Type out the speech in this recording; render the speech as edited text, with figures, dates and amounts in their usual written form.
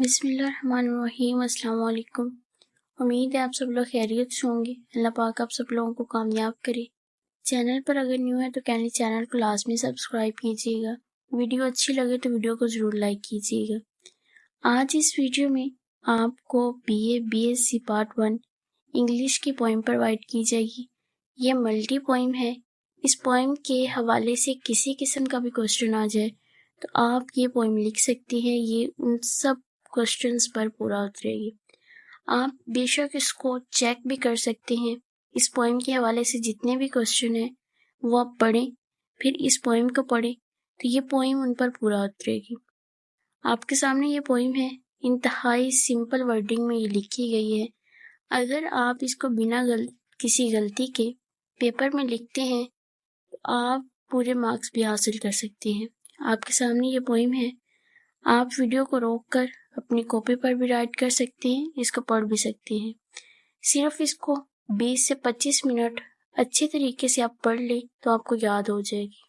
بسم اللہ الرحمن الرحیم۔ السلام علیکم۔ امید ہے آپ سب لوگ خیریت سے ہوں گے۔ اللہ پاک آپ سب لوگوں کو کامیاب کرے۔ چینل پر اگر نیو ہے تو کینڈلی چینل کو لازمی سبسکرائب کیجیے گا۔ ویڈیو اچھی لگے تو ویڈیو کو ضرور لائک کیجیے گا۔ آج اس ویڈیو میں آپ کو B S C part 1 English کی پوئم پرووائڈ کی جائے گی۔ یہ ملٹی پوئم ہے۔ اس پوئم کے حوالے سے کسی قسم کا بھی کوسچن آ جائے تو آپ یہ پوئم لکھ سکتی ہیں۔ یہ ان سب کوسچنز پر پورا اترے گی۔ آپ بے شک اس کو چیک بھی کر سکتے ہیں۔ اس پوئم کے حوالے سے جتنے بھی کوسچن ہیں وہ آپ پڑھیں، پھر اس پوئم کو پڑھیں تو یہ پوئم ان پر پورا اترے گی۔ آپ کے سامنے یہ پوئم ہے، انتہائی سمپل ورڈنگ میں یہ لکھی گئی ہے۔ اگر آپ اس کو بنا کسی غلطی کے پیپر میں لکھتے ہیں تو آپ پورے مارکس بھی حاصل کر سکتے ہیں۔ آپ کے سامنے یہ پوئم ہے، آپ ویڈیو کو روک کر اپنی کاپی پر بھی رائٹ کر سکتے ہیں، اس کو پڑھ بھی سکتے ہیں۔ صرف اس کو 20 سے 25 منٹ اچھے طریقے سے آپ پڑھ لیں تو آپ کو یاد ہو جائے گی۔